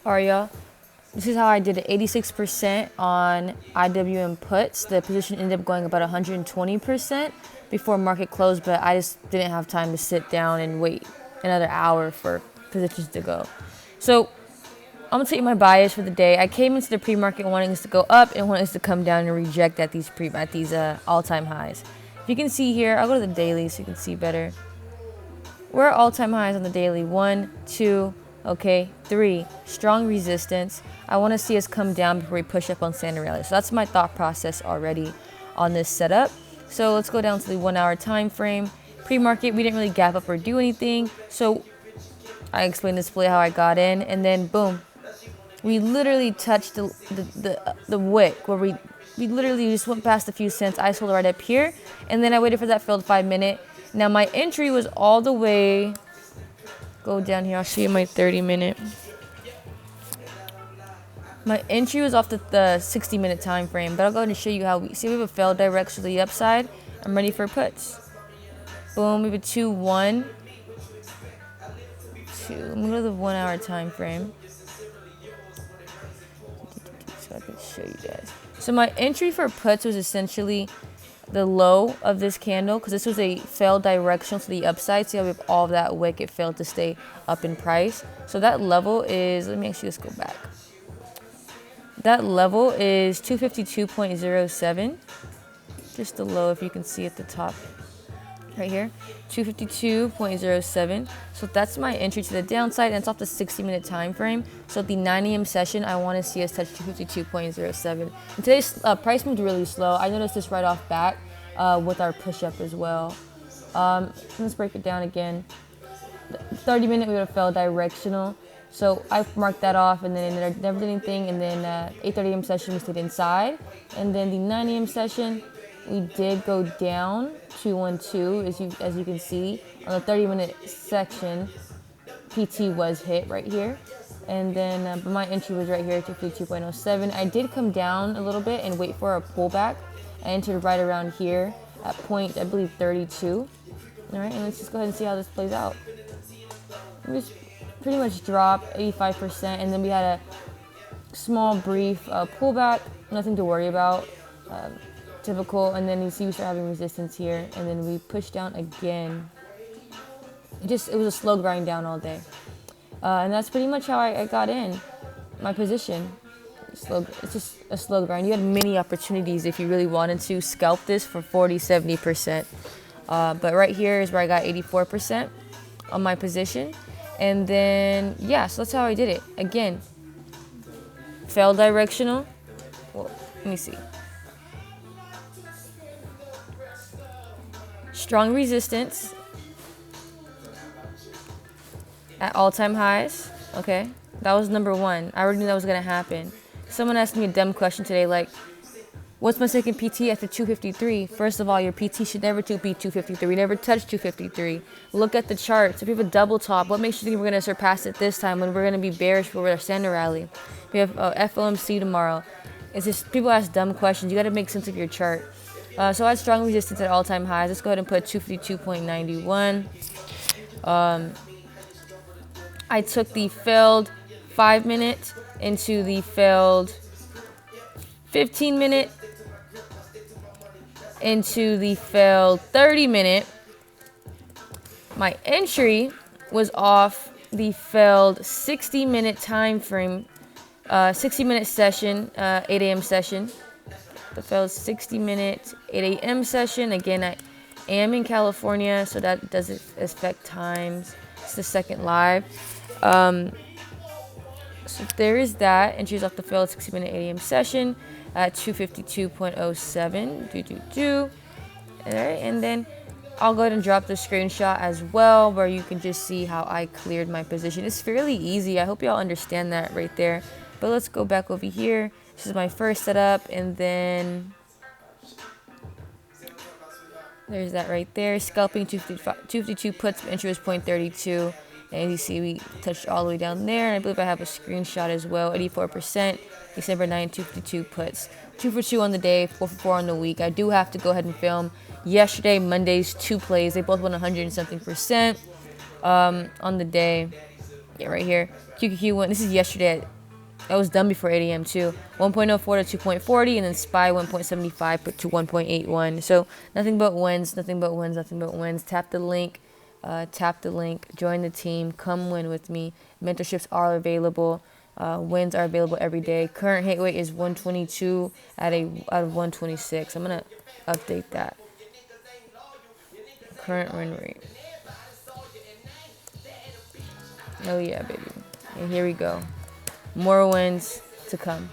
Alright, y'all. This is how I did it. 86% on IWM puts. The position ended up going about 120% before market closed, but I just didn't have time to sit down and wait another hour for positions to go. So I'm gonna tell you my bias for the day. I came into the pre-market wanting us to go up and wanting us to come down and reject at these all-time highs. If you can see here, I'll go to the daily so you can see better. We're at all-time highs on the daily. 1, 2, okay, 3. Strong resistance. I want to see us come down before we push up on standard rally. So that's my thought process already on this setup. So let's go down to the 1 hour time frame. Pre-market, we didn't really gap up or do anything. So I explained this display how I got in, and then boom, we literally touched the wick where we literally just went past a few cents. I sold right up here, and then I waited for that failed 5-minute. Now my entry was all the way. Go down here. I'll show you my 30-minute. My entry was off the 60-minute time frame, but I'll go ahead and show you how we see we have a failed direction to the upside. I'm ready for puts. Boom. We have a 2-1. 2. Let me go to the 1 hour time frame so I can show you guys. So my entry for puts was essentially the low of this candle, because this was a failed directional to the upside. See how we have all of that wick, it failed to stay up in price. So that level is, let me actually just go back. That level is 252.07. Just the low, if you can see at the top right here, 252.07. So that's my entry to the downside, and it's off the 60-minute time frame. So at the 9 a.m. session, I want to see us touch 252.07. And today's price moved really slow. I noticed this right off bat with our push up as well. Let's break it down again. 30-minute, we would have fell directional. So I marked that off, and then it never did anything. And then 8:30 a.m. session, we stayed inside. And then the 9 a.m. session, we did go down 212, as you can see. On the 30-minute section, PT was hit right here. And then but my entry was right here, 252.07. I did come down a little bit and wait for a pullback. I entered right around here at point, I believe, 32. All right, and let's just go ahead and see how this plays out. We just pretty much dropped 85%, and then we had a small brief pullback, nothing to worry about. Typical, and then you see we start having resistance here, and then we push down again. It was a slow grind down all day, and that's pretty much how I got in my position. It's just a slow grind. You had many opportunities if you really wanted to scalp this for 40-70%, but right here is where I got 84% on my position. And then yeah, so that's how I did it. Again, failed directional. Well, let me see. Strong resistance at all-time highs. Okay, that was number 1. I already knew that was gonna happen. Someone asked me a dumb question today, like, what's my second PT after 253? First of all, your PT should never beat 253. We never touch 253. Look at the charts. If we have a double top, what makes you think we're gonna surpass it this time when we're gonna be bearish for our standard rally? We have FOMC tomorrow. It's just people ask dumb questions. You got to make sense of your chart. So I had strong resistance at all-time highs. Let's go ahead and put 252.91. I took the failed 5-minute into the failed 15-minute into the failed 30-minute. My entry was off the failed 60-minute time frame, 60-minute session, 8 a.m. session. The failed 60-minute 8 a.m. session. Again, I am in California, so that doesn't affect times. It's the second live. So there is that. Entries off the failed 60-minute 8 a.m. session at 252.07. All right, and then I'll go ahead and drop the screenshot as well, where you can just see how I cleared my position. It's fairly easy. I hope y'all understand that right there. But let's go back over here. This is my first setup, and then there's that right there. Scalping 252 puts, entry was 0.32. And you see we touched all the way down there. And I believe I have a screenshot as well. 84%. December 9, 252 puts. 2 for 2 on the day, 4 for 4 on the week. I do have to go ahead and film yesterday, Monday's 2 plays. They both won 100 and something % on the day. Yeah, right here. QQQ went. This is yesterday. That was done before 8 a.m. too. 1.04 to 2.40, and then SPY 1.75 to 1.81. So nothing but wins, nothing but wins, nothing but wins. Tap the link, join the team, come win with me. Mentorships are available. Wins are available every day. Current hit weight is 122 out of 126. I'm gonna update that. Current win rate. Oh yeah, baby. And here we go. More wins to come.